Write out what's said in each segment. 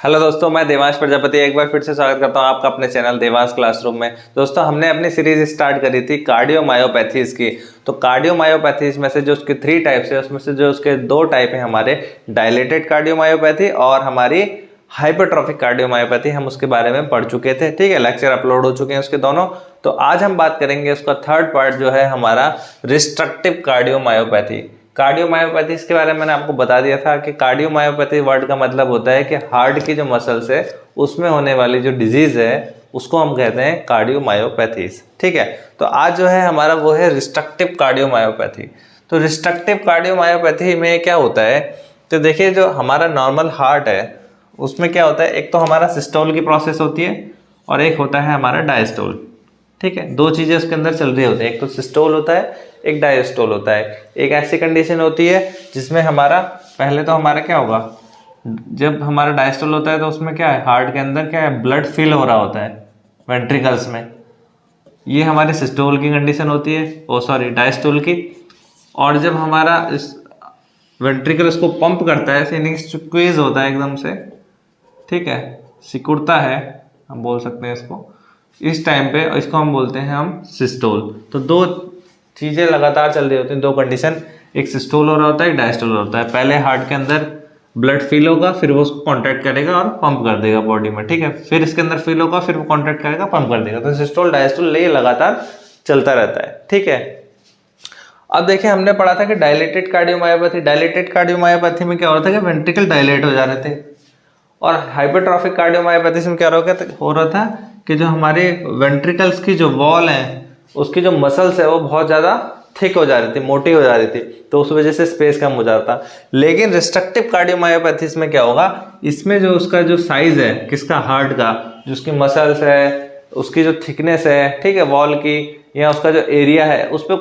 Hello दोस्तों, मैं देवांश प्रजापति एक बार फिर से स्वागत करता हूं आपका अपने चैनल देवांश क्लासरूम में। दोस्तों, हमने अपनी सीरीज स्टार्ट करी थी कार्डियोमायोपैथीज की। तो कार्डियोमायोपैथीज में से जो उसके 3 टाइप्स है, उसमें से जो उसके 2 टाइप है हमारे डायलेटेड कार्डियोमायोपैथी और हमारी हाइपरट्रॉफिक कार्डियोमायोपैथी, हम उसके बारे में पढ़ चुके थे। ठीक है, लेक्चर अपलोड हो चुके हैं उसके दोनों। तो आज हम बात करेंगे उसका 3rd पार्ट जो है हमारा रिस्ट्रक्टिव कार्डियोमायोपैथी। कार्डियोमायोपैथी के बारे में मैंने आपको बता दिया था कि कार्डियोमायोपैथी वर्ड का मतलब होता है कि हार्ट की जो मसल्स है उसमें होने वाली जो डिजीज है उसको हम कहते हैं कार्डियोमायोपैथीज। ठीक है, तो आज जो है हमारा वो है रिस्ट्रक्टिव कार्डियोमायोपैथी। तो रिस्ट्रक्टिव कार्डियोमायोपैथी में क्या होता है, तो देखिए जो हमारा नॉर्मल हार्ट है उसमें क्या होता है, एक तो हमारा सिस्टोल की प्रोसेस होती है और एक होता है हमारा डायस्टोल। ठीक है, 2 चीजें उसके अंदर चल रही होती है, एक तो सिस्टोल होता है, एक डायस्टोल होता है। एक ऐसी कंडीशन होती है जिसमें हमारा पहले तो हमारा क्या होगा, जब हमारा डायस्टोल होता है तो उसमें क्या है, हार्ट के अंदर क्या है, ब्लड फिल हो रहा होता है वेंट्रिकल्स में। ये हमारी सिस्टोल की कंडीशन होती है, डायस्टोल की। और जब हमारा इस वेंट्रिकल इसको पंप करता है, यानी स्क्वीज होता है एकदम से, ठीक है, सिकुड़ता है, हम बोल सकते हैं इसको। इस टाइम पे इसको हम बोलते हैं हम सिस्टोल। तो 2 चीजें लगातार चल रही होती हैं, 2 कंडीशन, एक सिस्टोल हो रहा होता है, एक डायस्टोल होता है। पहले हार्ट के अंदर ब्लड फिल होगा, फिर वो उसको कॉन्ट्रैक्ट करेगा और पंप कर देगा बॉडी में। ठीक है, फिर इसके अंदर फिल होगा, फिर वो कॉन्ट्रैक्ट करेगा, पंप कर देगा। तो सिस्टोल डायस्टोल ये लगातार चलता रहता है। ठीक है, अब देखिए हमने पढ़ा था कि डायलेटेड कार्डियोमायोपैथी में क्या हो रहा था कि वेंट्रिकल डायलेट हो जा रहे थे, और हाइपरट्रॉफिक कार्डियोमायोपैथी में क्या हो रहा था कि जो हमारे वेंट्रिकल्स की जो वॉल है उसकी जो मसल्स है वो बहुत ज़्यादा थिक हो जा रही थी, मोटी हो जा रही थी, तो उस वजह से स्पेस कम हो जाता। लेकिन रिस्ट्रक्टिव कार्डियोमायोपैथीज में क्या होगा, इसमें जो उसका जो साइज है किसका, हार्ट का, जो उसकी मसल्स है, उसकी जो थिकनेस है, ठीक है, वॉल की, या उसका जो एरिया है, उस पर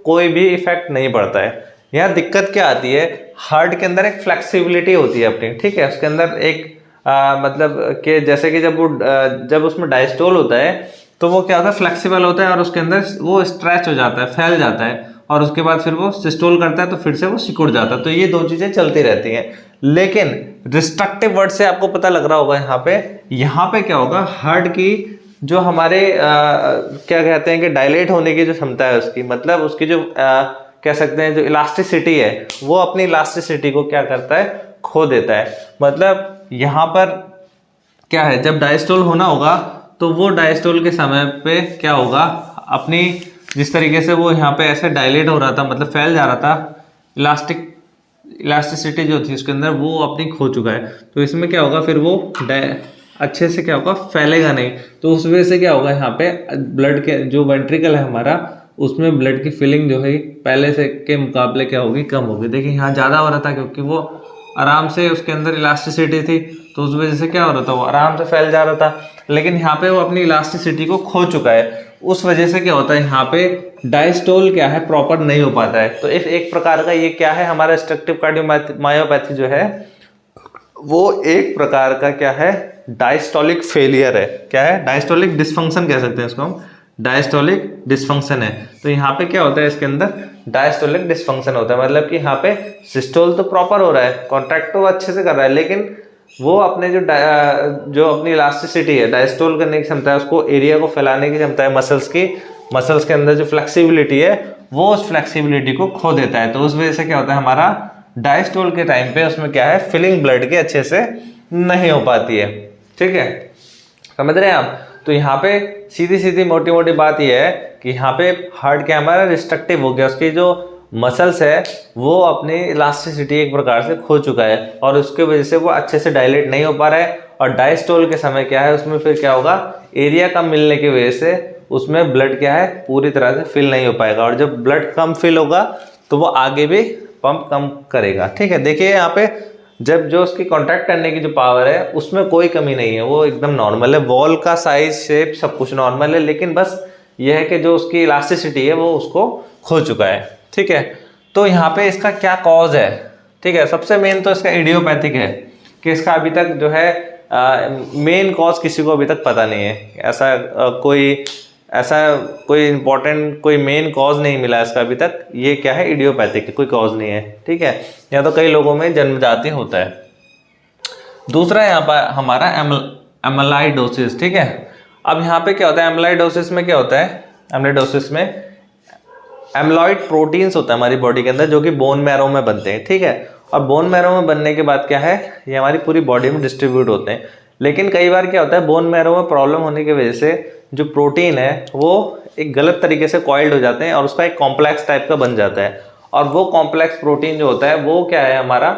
कोई भी इफेक्ट नहीं पड़ता है। यहाँ दिक्कत क्या आती है, हार्ट के अंदर एक फ्लेक्सिबिलिटी होती है अपनी। ठीक है, उसके अंदर एक मतलब कि जैसे कि जब उसमें डायस्टोल होता है तो वो क्या होता है, फ्लेक्सिबल होता है और उसके अंदर वो स्ट्रेच हो जाता है, फैल जाता है, और उसके बाद फिर वो सिस्टोल करता है तो फिर से वो सिकुड़ जाता है। तो ये 2 चीजें चलती रहती हैं। लेकिन रिस्ट्रक्टिव वर्ड से आपको पता लग रहा होगा यहाँ पे क्या होगा, हार्ट की जो हमारे क्या कहते हैं कि डायलेट होने की जो क्षमता है उसकी, मतलब उसकी जो कह सकते हैं जो इलास्टिसिटी है, वो अपनी इलास्टिसिटी को क्या करता है, खो देता है। मतलब यहाँ पर क्या है, जब डायस्टोल होना होगा तो वो डायस्टोल के समय पे क्या होगा, अपनी जिस तरीके से वो यहाँ पे ऐसे डायलेट हो रहा था, मतलब फैल जा रहा था, इलास्टिसिटी जो थी उसके अंदर वो अपनी खो चुका है। तो इसमें क्या होगा, फिर वो अच्छे से क्या होगा, फैलेगा नहीं। तो उस वजह से क्या होगा, यहाँ पे ब्लड के जो वेंट्रिकल है हमारा, उसमें ब्लड की फिलिंग जो है पहले से के मुकाबले क्या होगी, कम होगी। देखिए यहाँ ज़्यादा हो रहा था क्योंकि वो आराम से उसके अंदर इलास्टिसिटी थी, तो उस वजह से क्या हो रहा था, वो आराम से फैल जा रहा था। लेकिन यहाँ पे वो अपनी इलास्टिसिटी को खो चुका है, उस वजह से क्या होता है, यहाँ पे डायस्टोल क्या है, प्रॉपर नहीं हो पाता है। तो एक प्रकार का ये क्या है, हमारा रिस्ट्रक्टिव कार्डियोमायोपैथी जो है वो एक प्रकार का क्या है, डायस्टोलिक फेलियर है। क्या है, डायस्टोलिक डिसफंक्शन कह सकते हैं इसको हम, डायस्टोलिक डिसफंक्शन है। तो यहाँ पे क्या होता है, इसके अंदर डायस्टोलिक डिसफंक्शन होता है, मतलब कि यहाँ पे सिस्टोल तो प्रॉपर हो रहा है, कॉन्ट्रैक्ट तो अच्छे से कर रहा है, लेकिन वो अपने जो अपनी इलास्टिसिटी है, डायस्टोल करने की क्षमता है, उसको एरिया को फैलाने की क्षमता है मसल्स के अंदर जो फ्लेक्सिबिलिटी है, वो उस फ्लेक्सिबिलिटी को खो देता है। तो उस वजह से क्या होता है, हमारा डायस्टोल के टाइम पे उसमें क्या है, फिलिंग ब्लड के अच्छे से नहीं हो पाती है। ठीक है, समझ रहे हैं आप। तो यहाँ पे सीधी मोटी मोटी बात यह है कि यहाँ पे हार्ट क्या हमारा रिस्ट्रक्टिव हो गया, उसकी जो मसल्स है वो अपनी इलास्टिसिटी एक प्रकार से खो चुका है, और उसके वजह से वो अच्छे से डायलेट नहीं हो पा रहा है। और डायस्टोल के समय क्या है, उसमें फिर क्या होगा, एरिया कम मिलने की वजह से उसमें ब्लड क्या है, पूरी तरह से फिल नहीं हो पाएगा, और जब ब्लड कम फिल होगा तो वो आगे भी पंप कम करेगा। ठीक है, देखिए यहाँ पे जब जो उसकी कॉन्ट्रैक्ट करने की जो पावर है उसमें कोई कमी नहीं है, वो एकदम नॉर्मल है, वॉल का साइज, शेप, सब कुछ नॉर्मल है, लेकिन बस यह है कि जो उसकी इलास्टिसिटी है वो उसको खो चुका है। ठीक है, तो यहाँ पे इसका क्या कॉज है, ठीक है, सबसे मेन तो इसका इडियोपैथिक है, कि इसका अभी तक जो है मेन कॉज किसी को अभी तक पता नहीं है। ऐसा कोई इंपॉर्टेंट कोई मेन कॉज नहीं मिला इसका अभी तक। ये क्या है, इडियोपैथिक, कोई कॉज नहीं है। ठीक है, या तो कई लोगों में जन्मजाति होता है। दूसरा यहाँ पर हमारा एमाइलोइडोसिस, ठीक है। अब यहाँ पे क्या होता है, एमाइलोइडोसिस में क्या होता है, एमाइलोइडोसिस में एमाइलॉइड प्रोटीन्स होता है हमारी बॉडी के अंदर जो कि बोन मैरो में बनते हैं, ठीक है। और बोन मैरो में बनने के बाद क्या है, ये हमारी पूरी बॉडी में डिस्ट्रीब्यूट होते हैं। लेकिन कई बार क्या होता है, बोन मैरो में प्रॉब्लम होने की वजह से जो प्रोटीन है वो एक गलत तरीके से कॉइल्ड हो जाते हैं और उसका एक कॉम्प्लेक्स टाइप का बन जाता है। और वो कॉम्प्लेक्स प्रोटीन जो होता है वो क्या है, हमारा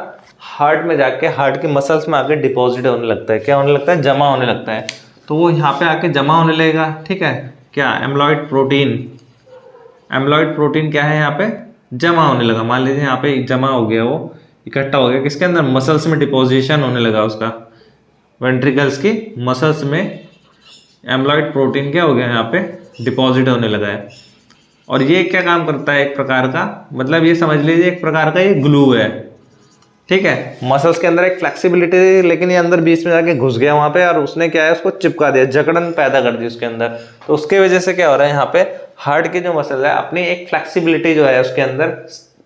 हार्ट में जाके हार्ट की मसल्स में आके डिपॉजिट होने लगता है। क्या होने लगता है, जमा होने लगता है। तो वो यहाँ पे आके जमा होने लगेगा, ठीक है। क्या, एमाइलॉइड प्रोटीन, एमाइलॉइड प्रोटीन क्या है, यहाँ पे जमा होने लगा। मान लीजिए यहाँ पे जमा हो गया, वो इकट्ठा हो गया किसके अंदर, मसल्स में डिपोजिशन होने लगा उसका, वेंट्रिकल्स की मसल्स में एमाइलॉइड प्रोटीन क्या हो गया, यहाँ पे डिपॉजिट होने लगा है। और ये क्या काम करता है, एक प्रकार का, मतलब ये समझ लीजिए एक प्रकार का ये ग्लू है, ठीक है। मसल्स के अंदर एक फ्लेक्सिबिलिटी थी, लेकिन ये अंदर बीच में जाके घुस गया वहाँ पे और उसने क्या है, उसको चिपका दिया, जकड़न पैदा कर दी उसके अंदर। तो उसके वजह से क्या हो रहा है, यहाँ पे हार्ट की जो मसल है अपनी एक फ्लेक्सिबिलिटी जो है उसके अंदर,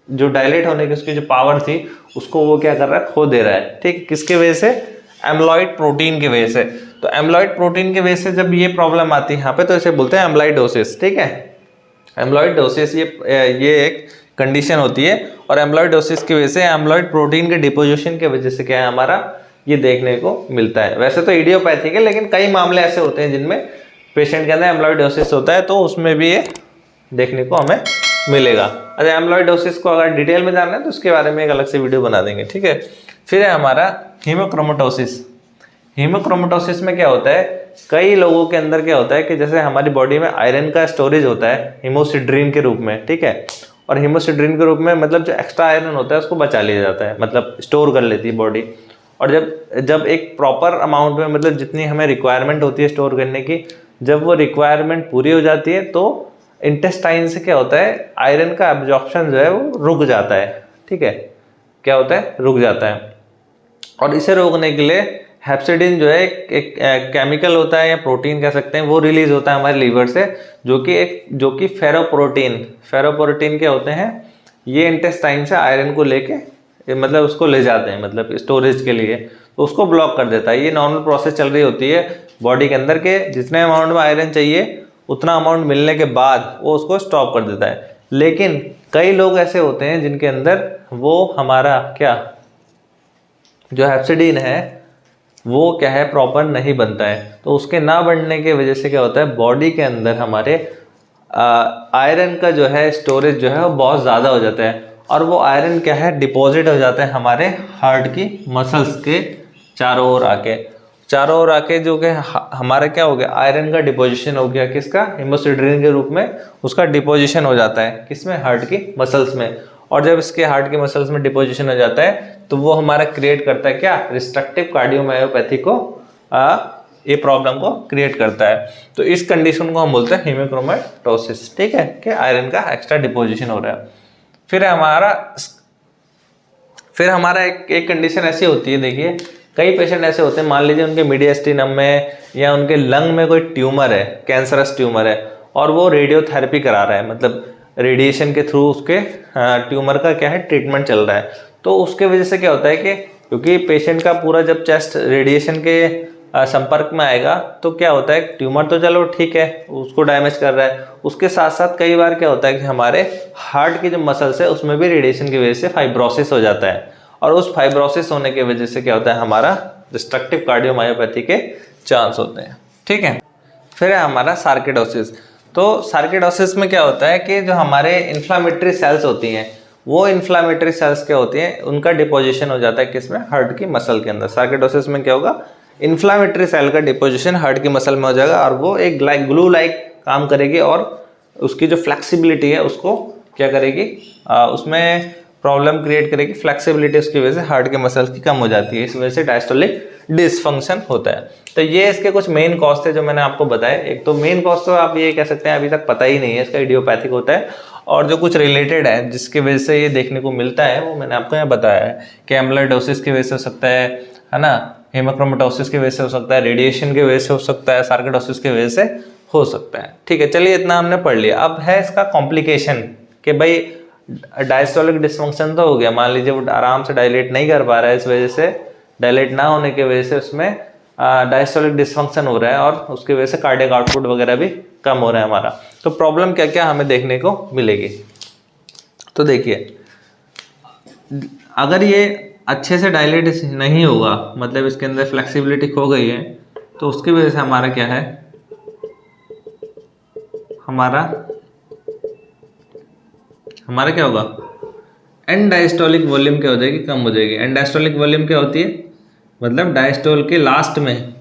जो डायलेट होने की उसकी जो पावर थी उसको वो क्या कर रहा है, खो दे रहा है, ठीक है। किसके वजह से, एमाइलॉइड प्रोटीन की वजह से। तो एमाइलॉइड प्रोटीन की वजह से जब ये प्रॉब्लम आती है यहाँ पे, तो इसे बोलते हैं एमाइलॉइडोसिस, ठीक है। एमाइलॉइडोसिस ये एक कंडीशन होती है। और एमाइलॉइडोसिस की वजह से एमाइलॉइड प्रोटीन के डिपोजिशन की वजह से क्या है, हमारा ये देखने को मिलता है। वैसे तो इडियोपैथिक है, लेकिन कई मामले ऐसे होते हैं जिनमें पेशेंट के अंदर एमाइलॉइडोसिस होता है, तो उसमें भी ये देखने को हमें मिलेगा। अच्छा, एमाइलॉइडोसिस को अगर डिटेल में जानना है तो उसके बारे में एक अलग से वीडियो बना देंगे, ठीक है। फिर है हमारा हीमोक्रोमेटोसिस। हीमोक्रोमेटोसिस में क्या होता है, कई लोगों के अंदर क्या होता है कि जैसे हमारी बॉडी में आयरन का स्टोरेज होता है हीमोसिड्रीन के रूप में, ठीक है। और हीमोसिड्रीन के रूप में मतलब जो एक्स्ट्रा आयरन होता है उसको बचा लिया जाता है, मतलब स्टोर कर लेती है बॉडी। और जब एक प्रॉपर अमाउंट में, मतलब जितनी हमें रिक्वायरमेंट होती है स्टोर करने की, जब वो रिक्वायरमेंट पूरी हो जाती है तो इंटेस्टाइन से क्या होता है, आयरन का एब्जॉर्प्शन जो है वो रुक जाता है, ठीक है। क्या होता है, रुक जाता है। और इसे रोकने के लिए हेप्सिडिन जो है एक केमिकल होता है या प्रोटीन कह सकते हैं, वो रिलीज होता है हमारे लीवर से, जो कि फेरोप्रोटीन के होते हैं। ये इंटेस्टाइन से आयरन को लेके, मतलब उसको ले जाते हैं, मतलब स्टोरेज के लिए, तो उसको ब्लॉक कर देता है। ये नॉर्मल प्रोसेस चल रही होती है बॉडी के अंदर के, जितने अमाउंट में आयरन चाहिए उतना अमाउंट मिलने के बाद वो उसको स्टॉप कर देता है। लेकिन कई लोग ऐसे होते हैं जिनके अंदर वो हमारा क्या, जो हेप्सिडिन है वो क्या है, प्रॉपर नहीं बनता है। तो उसके ना बनने की वजह से क्या होता है, बॉडी के अंदर हमारे आयरन का जो है स्टोरेज जो है वो बहुत ज़्यादा हो जाता है। और वो आयरन क्या है, डिपॉजिट हो जाता है हमारे हार्ट की मसल्स के चारों ओर आके जो कि हमारा क्या हो गया, आयरन का डिपोजिशन हो गया, किसका, हीमोसिड्रीन के रूप में उसका डिपोजिशन हो जाता है, किसमें, हार्ट की मसल्स में। और जब इसके हार्ट की मसल्स में डिपोजिशन हो जाता है तो वो हमारा क्रिएट करता है क्या, रिस्ट्रक्टिव कार्डियोमायोपैथी को, ये प्रॉब्लम को क्रिएट करता है। तो इस कंडीशन को हम बोलते हैं हीमोक्रोमेटोसिस, ठीक है, कि आयरन का एक्स्ट्रा डिपोजिशन हो रहा है। फिर हमारा एक कंडीशन ऐसी होती है, देखिए कई पेशेंट ऐसे होते हैं, मान लीजिए उनके मीडियस्टिनम में या उनके लंग में कोई ट्यूमर है, कैंसरस ट्यूमर है, और वो रेडियोथेरेपी करा रहा है, मतलब रेडिएशन के थ्रू उसके ट्यूमर का क्या है, ट्रीटमेंट चल रहा है। तो उसके वजह से क्या होता है कि क्योंकि पेशेंट का पूरा जब चेस्ट रेडिएशन के संपर्क में आएगा तो क्या होता है, ट्यूमर तो चलो ठीक है उसको डैमेज कर रहा है, उसके साथ साथ कई बार क्या होता है कि हमारे हार्ट की जो मसल्स है उसमें भी रेडिएशन की वजह से फाइब्रोसिस हो जाता है। और उस फाइब्रोसिस होने की वजह से क्या होता है, हमारा डिस्ट्रक्टिव कार्डियोमायोपैथी के चांस होते हैं, ठीक है। फिर है हमारा सार्किडोसिस। तो सार्किडोसिस में क्या होता है कि जो हमारे इन्फ्लामेटरी सेल्स होती हैं, वो इन्फ्लामेटरी सेल्स क्या होती हैं, उनका डिपोजिशन हो जाता है किसमें, हार्ट की मसल के अंदर। सार्किडोसिस में क्या होगा, इन्फ्लामेटरी सेल का डिपोजिशन हार्ट की मसल में हो जाएगा और वो एक ग्लू लाइक काम करेगी और उसकी जो फ्लेक्सिबिलिटी है उसको क्या करेगी, उसमें प्रॉब्लम क्रिएट करेगी। फ्लेक्सिबिलिटी उसकी वजह से हार्ट के मसल्स की कम हो जाती है, इस वजह से डायस्टोलिक डिसफंक्शन होता है। तो ये इसके कुछ मेन कॉज थे जो मैंने आपको बताए। एक तो मेन कॉज तो आप ये कह सकते हैं अभी तक पता ही नहीं है, इसका इडियोपैथिक होता है, और जो कुछ रिलेटेड है जिसकी वजह से ये देखने को मिलता है वो मैंने आपको यहाँ बताया है कि एमाइलॉइडोसिस की वजह से हो सकता है ना, हीमोक्रोमेटोसिस की वजह से हो सकता है, रेडिएशन की वजह से हो सकता है, सार्किडोसिस की वजह से हो सकता है, ठीक है। चलिए इतना हमने पढ़ लिया। अब है इसका कॉम्प्लिकेशन कि भाई डायस्टोलिक डिसफंक्शन तो हो गया, मान लीजिए वो आराम से डायलेट नहीं कर पा रहा है, इस वजह से डायलेट ना होने की वजह से उसमें डायस्टोलिक डिसफंक्शन हो रहा है और उसकी वजह से कार्डियक आउटपुट वगैरह भी कम हो रहा है हमारा। तो प्रॉब्लम क्या क्या हमें देखने को मिलेगी, तो देखिए अगर ये अच्छे से डायलेट नहीं होगा, मतलब इसके अंदर फ्लेक्सिबिलिटी खो गई है, तो उसकी वजह से हमारा क्या है, हमारा क्या होगा, एंड डायस्टोलिक वॉल्यूम क्या हो जाएगी, कम हो जाएगी। एंड डायस्टोलिक वॉल्यूम क्या होती है, मतलब डायस्टोल के लास्ट में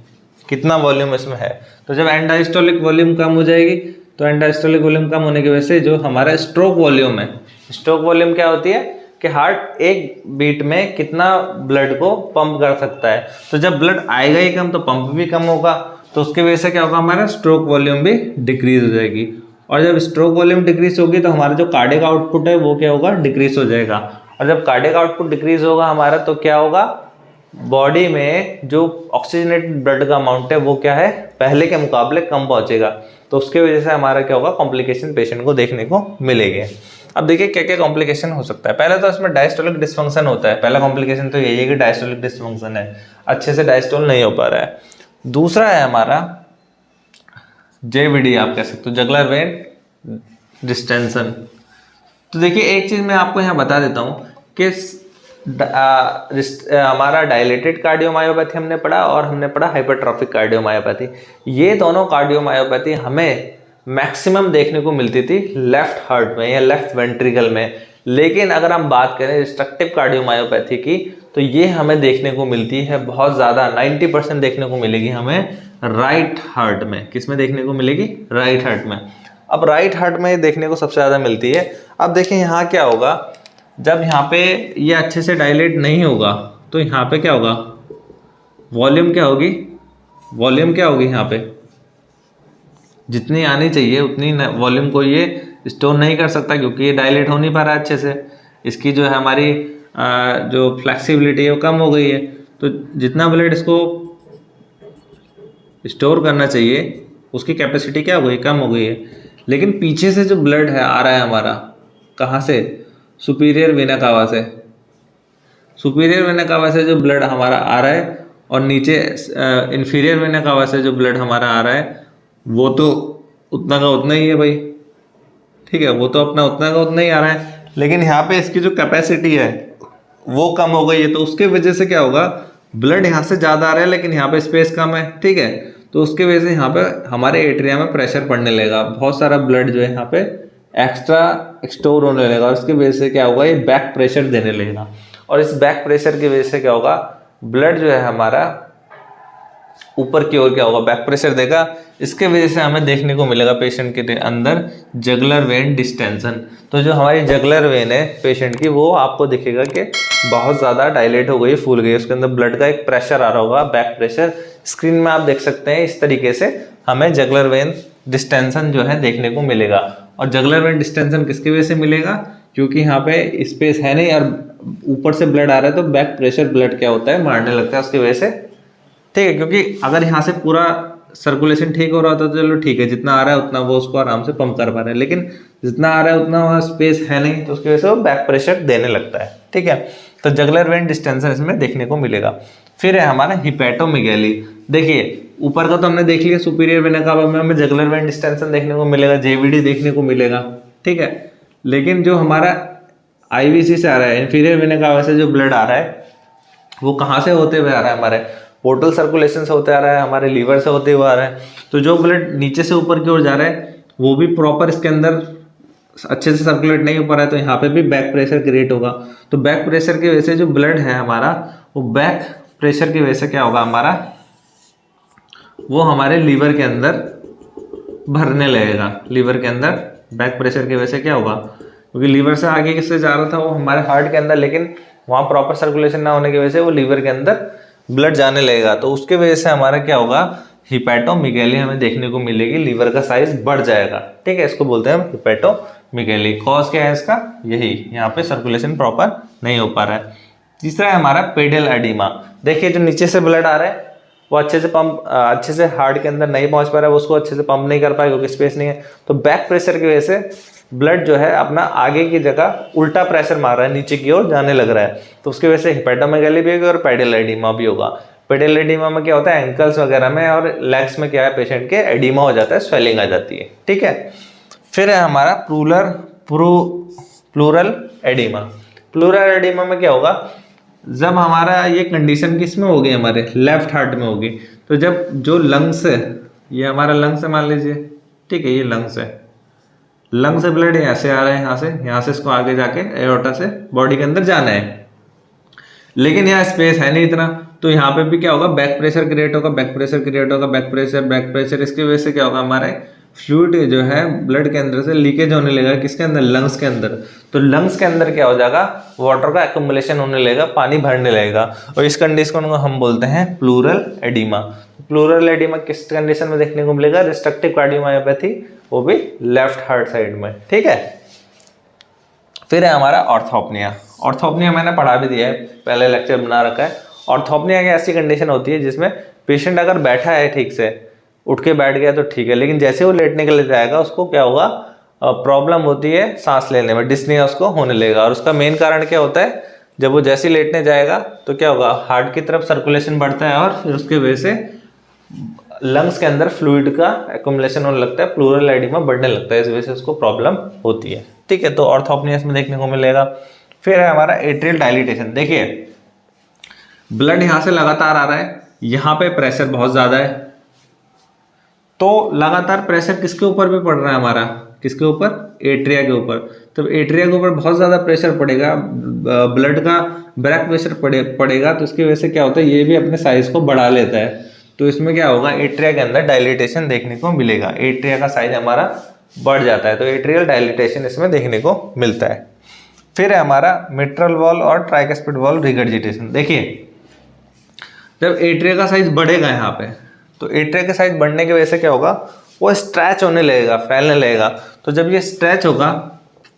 कितना वॉल्यूम इसमें है। तो जब एंड डायस्टोलिक वॉल्यूम कम हो जाएगी, तो एंड डायस्टोलिक वॉल्यूम कम होने की वजह से जो हमारा स्ट्रोक वॉल्यूम है, स्ट्रोक वॉल्यूम क्या होती है कि हार्ट एक बीट में कितना ब्लड को पंप कर सकता है। तो जब ब्लड आएगा ही कम तो पंप भी कम होगा, तो उसकी वजह से क्या होगा, हमारा स्ट्रोक वॉल्यूम भी डिक्रीज हो जाएगी। और जब स्ट्रोक वॉल्यूम डिक्रीज होगी तो हमारा जो कार्डियक आउटपुट है वो क्या होगा, डिक्रीज हो जाएगा। और जब कार्डियक आउटपुट डिक्रीज होगा हमारा, तो क्या होगा, बॉडी में जो ऑक्सीजनेटेड ब्लड का अमाउंट है वो क्या है, पहले के मुकाबले कम पहुंचेगा। तो उसके वजह से हमारा क्या होगा, कॉम्प्लिकेशन पेशेंट को देखने को मिलेंगे। अब देखिए क्या क्या कॉम्प्लिकेशन हो सकता है। पहले तो इसमें डायस्टोलिक डिसफंक्शन होता है, पहला कॉम्प्लिकेशन तो यही है कि डायस्टोलिक डिसफंक्शन है, अच्छे से डायस्टोल नहीं हो पा रहा है। दूसरा है हमारा JVD, आप कह सकते हो जगुलर वेन डिस्टेंशन। तो देखिए एक चीज मैं आपको यहाँ बता देता हूँ कि हमारा डायलेटेड कार्डियोमायोपैथी हमने पढ़ा और हमने पढ़ा हाइपरट्रॉफिक कार्डियोमायोपैथी। ये दोनों कार्डियोमायोपैथी हमें मैक्सिमम देखने को मिलती थी लेफ्ट हार्ट में या लेफ्ट वेंट्रिकल में, लेकिन अगर हम बात करें रिस्ट्रक्टिव कार्डियोमायोपैथी की, तो ये हमें देखने को मिलती है बहुत ज़्यादा, 90% देखने को मिलेगी हमें राइट हार्ट में। किस में देखने को मिलेगी, राइट हार्ट में। अब राइट हार्ट में देखने को सबसे ज़्यादा मिलती है। अब देखिए यहाँ क्या होगा, जब यहाँ पे ये अच्छे से डायलेट नहीं होगा तो यहाँ पे क्या होगा, वॉल्यूम क्या होगी, वॉल्यूम क्या होगी, यहाँ पे जितनी आनी चाहिए उतनी वॉल्यूम को ये स्टोर नहीं कर सकता, क्योंकि ये डायलेट हो नहीं पा रहा है अच्छे से। इसकी जो है हमारी जो फ्लेक्सिबिलिटी है वो कम हो गई है। तो जितना ब्लड इसको स्टोर करना चाहिए उसकी कैपेसिटी क्या हो गई, कम हो गई है। लेकिन पीछे से जो ब्लड है आ रहा है हमारा, कहाँ से, सुपीरियर वेना कावा से। सुपीरियर वेना कावा से जो ब्लड हमारा आ रहा है और नीचे इन्फीरियर वेना कावा से जो ब्लड हमारा आ रहा है वो तो उतना का उतना ही है भाई, ठीक है, वो तो अपना उतना का उतना ही आ रहा है। लेकिन यहाँ पे इसकी जो कैपेसिटी है वो कम हो गई है, तो उसके वजह से क्या होगा, ब्लड यहाँ से ज़्यादा आ रहा है लेकिन यहाँ पे स्पेस कम है, ठीक है। तो उसके वजह से यहाँ पे हमारे एट्रिया में प्रेशर पड़ने लगेगा, बहुत सारा ब्लड जो है यहाँ पे एक्स्ट्रा स्टोर होने लगेगा और उसकी वजह से क्या होगा, ये बैक प्रेशर देने लगेगा। और इस बैक प्रेशर की वजह से क्या होगा, ब्लड जो है हमारा ऊपर की ओर क्या होगा, बैक प्रेशर देगा। इसके वजह से हमें देखने को मिलेगा पेशेंट के अंदर जगुलर वेन डिस्टेंशन। तो जो हमारी जगुलर वेन है पेशेंट की, वो आपको दिखेगा कि बहुत ज़्यादा डायलेट हो गई, फूल गई, उसके अंदर ब्लड का एक प्रेशर आ रहा होगा, बैक प्रेशर। स्क्रीन में आप देख सकते हैं, इस तरीके से हमें जगुलर वेन डिस्टेंशन जो है देखने को मिलेगा। और जगुलर वेन डिस्टेंशन किसकी वजह से मिलेगा, क्योंकि यहाँ पे स्पेस है नहीं और ऊपर से ब्लड आ रहा है, तो बैक प्रेशर ब्लड क्या होता है, मारने लगता है उसकी वजह से, ठीक है। क्योंकि अगर यहाँ से पूरा सर्कुलेशन ठीक हो रहा होता तो चलो ठीक है, जितना आ रहा है उतना वो उसको आराम से पंप कर पा रहे हैं, लेकिन जितना आ रहा है उतना वहाँ स्पेस है नहीं, तो उसकी वजह से वो बैक प्रेशर देने लगता है, ठीक है। तो जगुलर वेन डिस्टेंशन इसमें देखने को मिलेगा। फिर है हमारा हिपैटोमेगैली। देखिए ऊपर का तो हमने देख लिया, सुपीरियर वेना कावा में हमें जगुलर वेन डिस्टेंशन देखने को मिलेगा, JVD देखने को मिलेगा, ठीक है। लेकिन जो हमारा IVC से आ रहा है, इन्फीरियर वेना कावा से जो ब्लड आ रहा है, वो कहाँ से होते हुए आ रहा है, हमारे पोर्टल सर्कुलेशन से होते आ रहा है, हमारे लीवर से होते हुए आ रहा है। तो जो ब्लड नीचे से ऊपर की ओर जा रहा है वो भी प्रॉपर इसके अंदर अच्छे से सर्कुलेट नहीं हो पा रहा है, तो यहाँ पे भी बैक प्रेशर क्रिएट होगा। तो बैक प्रेशर की वजह से जो ब्लड है हमारा, वो बैक प्रेशर की वजह से क्या होगा हमारा, वो हमारे लीवर के अंदर भरने लगेगा। लीवर के अंदर बैक प्रेशर की वजह से क्या होगा, क्योंकि लीवर से आगे किससे जा रहा था, वो हमारे हार्ट के अंदर, लेकिन वहाँ प्रॉपर सर्कुलेशन ना होने की वजह से वो लीवर के अंदर ब्लड जाने लगेगा। तो उसके वजह से हमारा क्या होगा, हिपैटोमेगैली हमें देखने को मिलेगी, लीवर का साइज बढ़ जाएगा, ठीक है। इसको बोलते हैं हिपैटोमेगैली। कॉज क्या है इसका, यही, यहाँ पे सर्कुलेशन प्रॉपर नहीं हो पा रहा है। तीसरा है हमारा पेडियल एडिमा। देखिए जो नीचे से ब्लड आ रहा है वो अच्छे से हार्ट के अंदर नहीं पहुंच पा रहा है, उसको अच्छे से पंप नहीं कर पाएगा क्योंकि स्पेस नहीं है। तो बैक प्रेशर की वजह से ब्लड जो है अपना आगे की जगह उल्टा प्रेशर मार रहा है, नीचे की ओर जाने लग रहा है, तो उसकी वजह से हेपेटोमेगाली भी होगी और पेडियल एडिमा भी होगा। पेडियल एडिमा में क्या होता है, एंकल्स वगैरह में और लेग्स में क्या है, पेशेंट के एडिमा हो जाता है, स्वेलिंग आ जाती है। ठीक है, फिर है हमारा प्लूरल एडिमा। प्लूरल एडिमा में क्या होगा, जब हमारा ये कंडीशन किस में होगी, हमारे लेफ्ट हार्ट में होगी, तो जब जो लंग्स है, ये हमारा लंग्स है मान लीजिए, ठीक है, ये लंग्स है, लंग से ब्लड यहाँ से आ रहा है, यहाँ से इसको आगे जाके एओर्टा से बॉडी के अंदर जाना है, लेकिन यहाँ स्पेस है नहीं इतना, तो यहाँ पे भी क्या होगा, बैक प्रेशर क्रिएट होगा, बैक प्रेशर क्रिएट होगा, बैक प्रेशर, इसकी वजह से क्या होगा, हमारे फ्लूइड जो है ब्लड के अंदर से लीकेज होने लगेगा, किसके अंदर, लंग्स के अंदर। तो लंग्स के अंदर क्या हो जाएगा, वाटर का एक्युमुलेशन होने लगेगा, पानी भरने लगेगा, और इस कंडीशन को हम बोलते हैं प्लूरल एडिमा। प्लूरल एडिमा किस कंडीशन में देखने को मिलेगा, रिस्ट्रिक्टिव कार्डियोमायोपैथी, वो भी लेफ्ट हार्ट साइड में। ठीक है, फिर है हमारा ऑर्थोपनिया। ऑर्थोपनिया मैंने पढ़ा भी दिया है, पहले लेक्चर बना रखा है। ऑर्थोपनिया की ऐसी कंडीशन होती है जिसमें पेशेंट अगर बैठा है, ठीक से उठ के बैठ गया तो ठीक है, लेकिन जैसे वो लेटने के लिए जाएगा उसको क्या होगा, प्रॉब्लम होती है सांस लेने में, डिस्निया उसको होने लगेगा। और उसका मेन कारण क्या होता है, जब वो जैसे लेटने जाएगा तो क्या होगा, हार्ट की तरफ सर्कुलेशन बढ़ता है और फिर उसके वजह से लंग्स के अंदर फ्लूइड का एक्युमुलेशन होने लगता है, प्लूरल एडिमा बढ़ने लगता है, इस वजह से उसको प्रॉब्लम होती है। ठीक है, तो ऑर्थोपनिया में देखने को मिलेगा। फिर है हमारा एट्रियल डायलिटेशन। देखिए ब्लड यहाँ से लगातार आ रहा है, यहाँ पे प्रेशर बहुत ज़्यादा है, तो लगातार प्रेशर किसके ऊपर भी पड़ रहा है हमारा, किसके ऊपर, एट्रिया के ऊपर। तो एट्रिया के ऊपर बहुत ज़्यादा प्रेशर पड़ेगा, ब्लड का बैक प्रेशर पड़ेगा, तो इसकी वजह से क्या होता है, ये भी अपने साइज को बढ़ा लेता है, तो इसमें क्या होगा, एट्रिया के अंदर डायलिटेशन देखने को मिलेगा, एट्रिया का साइज हमारा बढ़ जाता है, तो एट्रियल डायलिटेशन इसमें देखने को मिलता है। फिर है हमारा मिट्रल वॉल और ट्राइकस्पिड वॉल रिगर्जिटेशन। देखिए जब एट्रिया का साइज बढ़ेगा यहाँ पे, तो एट्रिया का साइज बढ़ने की वजह से क्या होगा, वो स्ट्रेच होने लगेगा, फैलने लगेगा। तो जब ये स्ट्रेच होगा,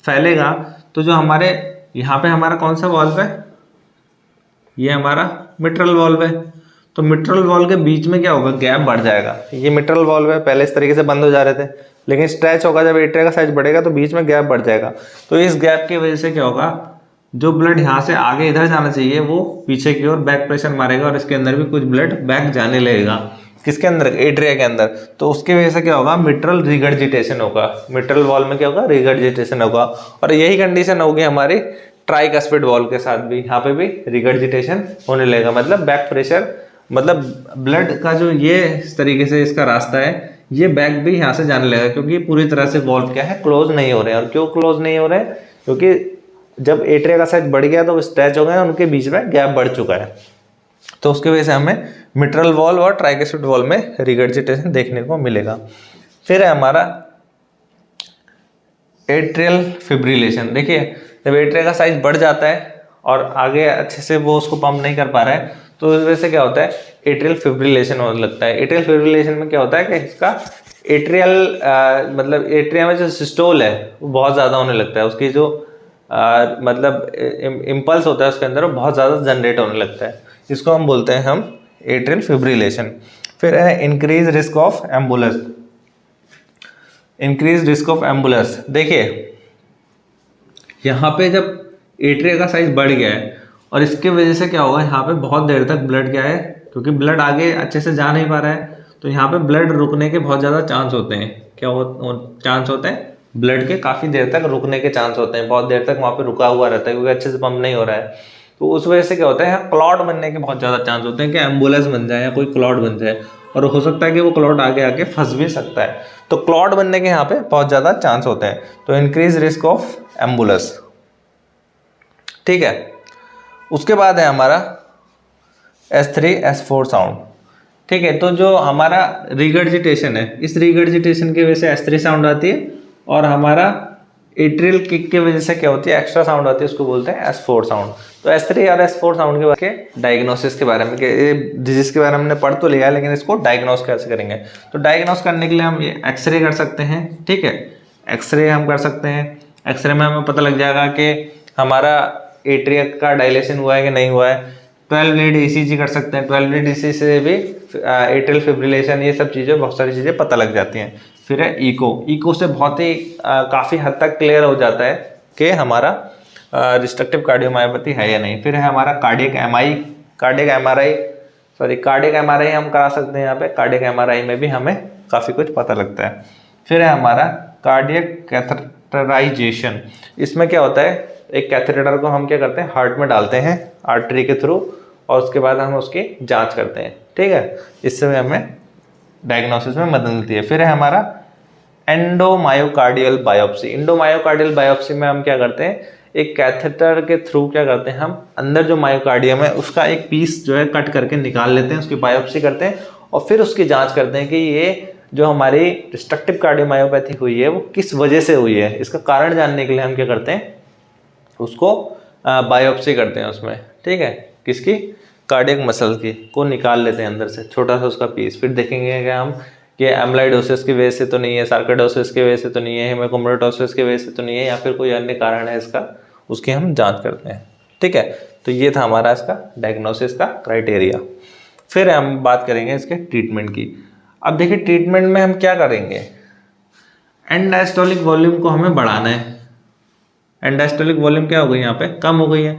फैलेगा, तो जो हमारे यहाँ पे हमारा कौन सा वॉल्व है, ये हमारा मिट्रल वॉल्व है, तो मिट्रल वॉल्व के बीच में क्या होगा, गैप बढ़ जाएगा। ये मिट्रल वॉल्व है, पहले इस तरीके से बंद हो जा रहे थे, लेकिन स्ट्रेच होगा, जब एट्रिया का साइज बढ़ेगा तो बीच में गैप बढ़ जाएगा। तो इस गैप की वजह से क्या होगा, जो ब्लड यहाँ से आगे इधर जाना चाहिए वो पीछे की ओर बैक प्रेशर मारेगा, और इसके अंदर भी कुछ ब्लड बैक जाने लगेगा, किसके अंदर, एट्रिया के अंदर। तो उसकी वजह से क्या होगा, मिट्रल रिगर्जिटेशन होगा, मिट्रल वॉल में क्या होगा, रिगर्जिटेशन होगा। और यही कंडीशन होगी हमारी ट्राइकस्पिड वॉल के साथ भी, यहाँ पे भी रिगर्जिटेशन होने लगेगा, मतलब बैक प्रेशर, मतलब ब्लड का जो ये इस तरीके से इसका रास्ता है, ये बैक भी यहाँ से जाने लगेगा, क्योंकि पूरी तरह से वॉल्व क्या है, क्लोज नहीं हो रहे हैं। और क्यों क्लोज नहीं हो रहे हैं, क्योंकि जब एट्रिया का साइज बढ़ गया तो वो स्ट्रेच हो गया, उनके बीच में गैप बढ़ चुका है, तो उसकी वजह से हमें मिट्रल वॉल और ट्राइकस्पिड वॉल में रिगर्जिटेशन देखने को मिलेगा। फिर है हमारा एट्रियल फिब्रिलेशन। देखिए जब एट्रिया का साइज बढ़ जाता है और आगे अच्छे से वो उसको पंप नहीं कर पा रहा है, तो इस वजह से क्या होता है, एट्रियल फिब्रिलेशन होने लगता है। एट्रियल फिब्रिलेशन में क्या होता है कि इसका एट्रियल मतलब एट्रिया में जो सिस्टोल है वो बहुत ज़्यादा होने लगता है, उसकी जो मतलब इम्पल्स होता है उसके अंदर वो बहुत ज़्यादा जनरेट होने लगता है, इसको हम बोलते हैं हम एट्रियल फिब्रिलेशन। फिर है increase risk of ambulance. Increase risk of ambulance, देखिए यहाँ पे जब एट्रिया का साइज बढ़ गया है और इसके वजह से क्या होगा, यहाँ पे बहुत देर तक ब्लड क्या है, क्योंकि ब्लड आगे अच्छे से जा नहीं पा रहा है, तो यहाँ पे ब्लड रुकने के बहुत ज़्यादा चांस होते हैं। क्या चांस होते हैं, ब्लड के काफ़ी देर तक रुकने के चांस होते हैं, बहुत देर तक वहाँ पे रुका हुआ रहता है क्योंकि अच्छे से पंप नहीं हो रहा है। तो उस वजह से क्या होता है, यहाँ क्लॉट बनने के बहुत ज़्यादा चांस होते हैं कि एम्बुलेंस बन जाए या कोई क्लॉट बन जाए, और हो सकता है कि वो क्लॉट आगे आके फंस भी सकता है, तो क्लॉट बनने के यहाँ पे बहुत ज़्यादा चांस होते हैं। तो इंक्रीज रिस्क ऑफ एम्बुलेंस, ठीक है। उसके बाद है हमारा S3 S4 साउंड, ठीक है। तो जो हमारा रिगर्जिटेशन है, इस रिगर्जिटेशन की वजह से S3 साउंड आती है, और हमारा एट्रियल किक की वजह से क्या होती है, एक्स्ट्रा साउंड आती है, उसको बोलते हैं S4 साउंड। तो S3 और S4 साउंड के बारे में डायग्नोसिस के बारे में, ये डिजीज के बारे में हमने पढ़ तो लिया है, लेकिन इसको डायग्नोस कैसे करेंगे। तो डायग्नोस करने के लिए हम ये एक्सरे कर सकते हैं, ठीक है। एक्सरे हम कर सकते हैं, एक्सरे में हमें पता लग जाएगा कि हमारा एट्रिया का डायलेशन हुआ है कि नहीं हुआ है। 12 लीड ECG कर सकते हैं, 12 लीड ECG से भी एट्रियल फिब्रिलेशन, ये सब चीज़ें, बहुत सारी चीज़ें पता लग जाती हैं। फिर है इको से बहुत ही काफ़ी हद तक क्लियर हो जाता है कि हमारा रिस्ट्रिक्टिव कार्डियोमायोपैथी है या नहीं। फिर है हमारा कार्डियक एमआरआई हम करा सकते हैं यहाँ पे। कार्डियक एमआरआई में भी हमें काफ़ी कुछ पता लगता है। फिर है हमारा कार्डियक कैथेटराइजेशन। इसमें क्या होता है, एक कैथेटर को हम क्या करते हैं, हार्ट में डालते हैं आर्टरी के थ्रू, और उसके बाद हम उसकी जांच करते हैं, ठीक है। इससे हमें डायग्नोसिस में मदद मिलती है। फिर है हमारा एंडोमायोकार्डियल बायोप्सी। एंडोमायोकार्डियल बायोप्सी में हम क्या करते हैं, एक कैथेटर के थ्रू क्या करते हैं, हम अंदर जो मायोकार्डियम है उसका एक पीस जो है कट करके निकाल लेते हैं, उसकी बायोप्सी करते हैं और फिर उसकी जांच करते हैं कि ये जो हमारी रिस्ट्रिक्टिव कार्डियोमायोपैथी हुई है वो किस वजह से हुई है। इसका कारण जानने के लिए हम क्या करते हैं, उसको बायोप्सी करते हैं उसमें, ठीक है, किसकी, कार्डियक मसल की को निकाल लेते हैं अंदर से छोटा सा उसका पीस। फिर देखेंगे कि हम कि एम्लाइडोसिस की वजह से तो नहीं है, सार्कोइडोसिस की वजह से तो नहीं है, हेमाकोमैटोसिस की वजह से तो नहीं है, या फिर कोई अन्य कारण है इसका, उसकी हम जांच करते हैं, ठीक है। तो ये था हमारा इसका डायग्नोसिस का क्राइटेरिया। फिर हम बात करेंगे इसके ट्रीटमेंट की। अब देखिए ट्रीटमेंट में हम क्या करेंगे, एंड डायस्टोलिक वॉल्यूम को हमें बढ़ाना है। एंड डायस्टोलिक वॉल्यूम क्या हो गई, यहाँ पे कम हो गई है,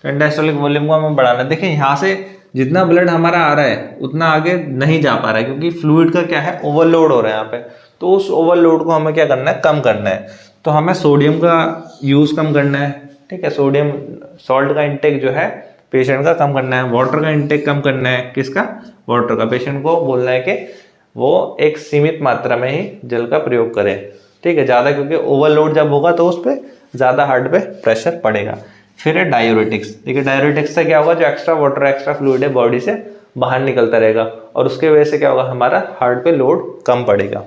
तो एंड डायस्टोलिक वॉल्यूम को हमें बढ़ाना है। देखिए यहाँ से जितना ब्लड हमारा आ रहा है उतना आगे नहीं जा पा रहा है, क्योंकि फ्लूइड का क्या है, ओवरलोड हो रहा है यहाँ पे। तो उस ओवरलोड को हमें क्या करना है, कम करना है। तो हमें सोडियम का यूज़ कम करना है, ठीक है, सोडियम सॉल्ट का इंटेक जो है पेशेंट का कम करना है। वाटर का इंटेक कम करना है, किसका, वाटर का। पेशेंट को बोलना है कि वो एक सीमित मात्रा में ही जल का प्रयोग करे, ठीक है, ज़्यादा, क्योंकि ओवरलोड जब होगा तो उस पर ज़्यादा हार्ट पे प्रेशर पड़ेगा। फिर है डायूरेटिक्स। देखिए डायूरेटिक्स से क्या होगा, जो एक्स्ट्रा वाटर एक्स्ट्रा फ्लूइड है बॉडी से बाहर निकलता रहेगा, और उसके वजह से क्या होगा, हमारा हार्ट पे लोड कम पड़ेगा।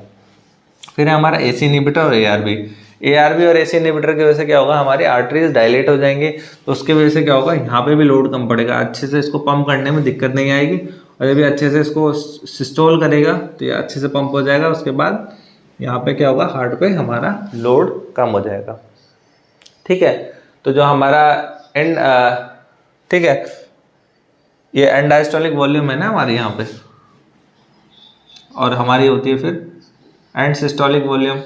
फिर है हमारा एसी इनहिबिटर और एआरबी और एसी इनहिबिटर की वजह से क्या होगा, हमारी आर्टरीज डायलेट हो जाएंगे, तो उसके वजह से क्या होगा, यहाँ पे भी लोड कम पड़ेगा, अच्छे से इसको पंप करने में दिक्कत नहीं आएगी, और जब भी अच्छे से इसको सिस्टोल करेगा तो ये अच्छे से पंप हो जाएगा। उसके बाद यहाँ पे क्या होगा, हार्ट पे हमारा लोड कम हो जाएगा, ठीक है। तो जो हमारा एंड ठीक है, ये एंड डायस्टोलिक वॉल्यूम है ना हमारे यहाँ पे, और हमारी होती है फिर एंड सिस्टोलिक वॉल्यूम।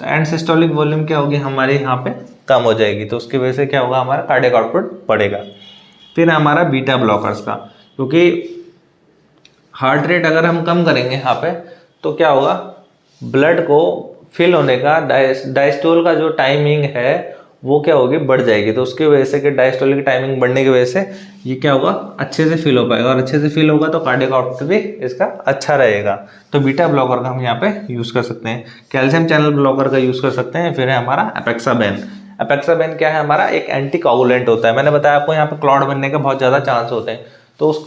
तो एंड सिस्टोलिक वॉल्यूम क्या होगी, हमारे यहाँ पे कम हो जाएगी, तो उसकी वजह से क्या होगा, हमारा कार्डियक आउटपुट बढ़ेगा। फिर हमारा बीटा ब्लॉकर्स का, क्योंकि हार्ट रेट अगर हम कम करेंगे यहाँ पे तो क्या होगा, ब्लड को फिल होने का डायस्टोल का जो टाइमिंग है वो क्या होगी, बढ़ जाएगी। तो उसकी वजह से कि डायस्टोल की टाइमिंग बढ़ने की वजह से ये क्या होगा, अच्छे से फिल हो पाएगा, और अच्छे से फिल होगा तो कार्डियक आउटपुट भी इसका अच्छा रहेगा। तो बीटा ब्लॉकर का हम यहाँ पे यूज़ कर सकते हैं। कैल्शियम चैनल ब्लॉकर का यूज़ कर सकते हैं। फिर है हमारा एपेक्साबेन। एपेक्साबेन क्या है, हमारा एक एंटी कोगुलेंट होता है। मैंने बताया आपको यहाँ पे क्लॉट बनने का बहुत ज़्यादा चांस होते हैं, तो उस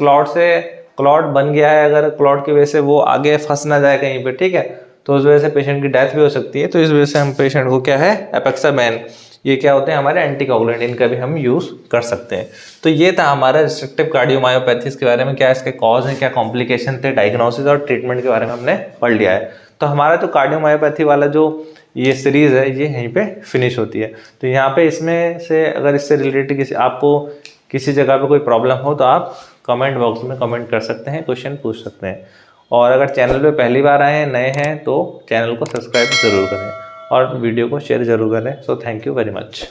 क्लॉट बन गया है, अगर क्लॉट की वजह से वो आगे फंस ना जाए कहीं पे, ठीक है, तो उस वजह से पेशेंट की डेथ भी हो सकती है। तो इस वजह से हम पेशेंट को क्या है, एपेक्साबेन, ये क्या होते हैं हमारे एंटीकोगुलेंट, इनका भी हम यूज़ कर सकते हैं। तो ये था हमारा रिस्ट्रिक्टिव कार्डियोमायोपैथीज के बारे में, क्या इसके कॉज हैं, क्या कॉम्प्लिकेशन थे, डायग्नोसिस और ट्रीटमेंट के बारे में हमने पढ़ लिया है। तो हमारा जो कार्डियोमायोपैथी वाला जो ये सीरीज़ है ये यहीं पे फिनिश होती है। तो यहाँ पे इसमें से अगर इससे रिलेटेड आपको किसी जगह पे कोई प्रॉब्लम हो तो आप कमेंट बॉक्स में कमेंट कर सकते हैं, क्वेश्चन पूछ सकते हैं। और अगर चैनल पे पहली बार आए हैं, नए हैं, तो चैनल को सब्सक्राइब ज़रूर करें और वीडियो को शेयर ज़रूर करें। So thank you very much.